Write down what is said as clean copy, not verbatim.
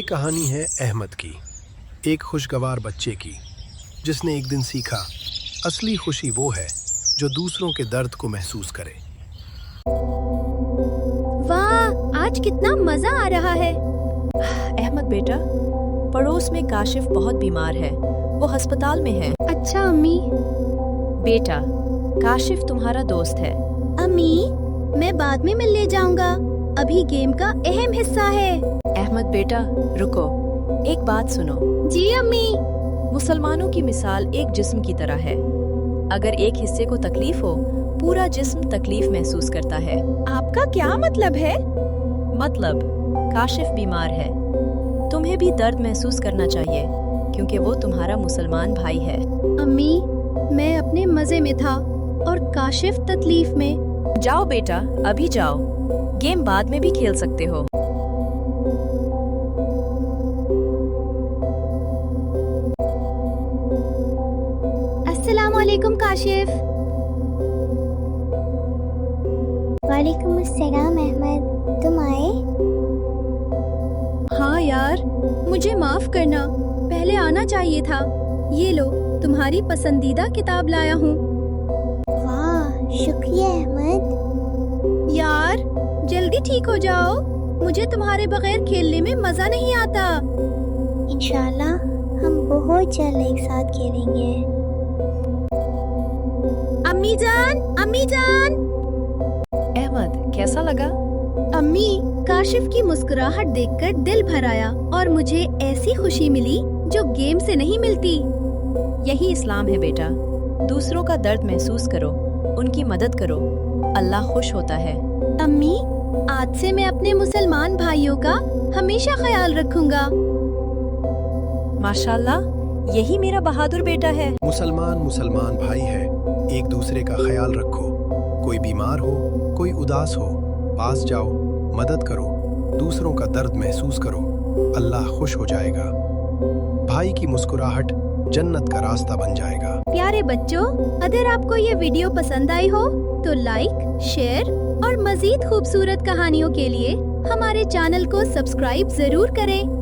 یہ کہانی ہے احمد کی، ایک خوشگوار بچے کی جس نے ایک دن سیکھا اصلی خوشی وہ ہے جو دوسروں کے درد کو محسوس کرے۔ واہ، آج کتنا مزہ آ رہا ہے۔ احمد بیٹا، پڑوس میں کاشف بہت بیمار ہے، وہ ہسپتال میں ہے۔ اچھا امی۔ بیٹا، کاشف تمہارا دوست ہے۔ امی، میں بعد میں ملنے جاؤں گا، ابھی گیم کا اہم حصہ ہے۔ احمد بیٹا رکو، ایک بات سنو۔ جی امی۔ مسلمانوں کی مثال ایک جسم کی طرح ہے، اگر ایک حصے کو تکلیف ہو پورا جسم تکلیف محسوس کرتا ہے۔ آپ کا کیا مطلب ہے؟ مطلب کاشف بیمار ہے، تمہیں بھی درد محسوس کرنا چاہیے کیونکہ وہ تمہارا مسلمان بھائی ہے۔ امی، میں اپنے مزے میں تھا اور کاشف تکلیف میں۔ جاؤ بیٹا، ابھی جاؤ، گیم بعد میں بھی کھیل سکتے ہو۔ السلام علیکم کاشف۔ وعلیکم السلام احمد، تم آئے؟ ہاں یار، مجھے معاف کرنا، پہلے آنا چاہیے تھا۔ یہ لو، تمہاری پسندیدہ کتاب لایا ہوں۔ واہ، شکریہ احمد۔ یار جلدی ٹھیک ہو جاؤ، مجھے تمہارے بغیر کھیلنے میں مزہ نہیں آتا۔ انشاءاللہ ہم بہت جلد ایک ساتھ کھیلیں گے۔ امی جان، امی جان۔ احمد کیسا لگا؟ امی، کاشف کی مسکراہٹ دیکھ کر دل بھر آیا اور مجھے ایسی خوشی ملی جو گیم سے نہیں ملتی۔ یہی اسلام ہے بیٹا، دوسروں کا درد محسوس کرو، ان کی مدد کرو، اللہ خوش ہوتا ہے۔ امی، آج سے میں اپنے مسلمان بھائیوں کا ہمیشہ خیال رکھوں گا۔ ماشاءاللہ، یہی میرا بہادر بیٹا ہے۔ مسلمان بھائی ہے، ایک دوسرے کا خیال رکھو، کوئی بیمار ہو، کوئی اداس ہو، پاس جاؤ، مدد کرو، دوسروں کا درد محسوس کرو، اللہ خوش ہو جائے گا، بھائی کی مسکراہٹ جنت کا راستہ بن جائے گا۔ پیارے بچوں، اگر آپ کو یہ ویڈیو پسند آئی ہو تو لائک، شیئر اور مزید خوبصورت کہانیوں کے لیے ہمارے چینل کو سبسکرائب ضرور کریں۔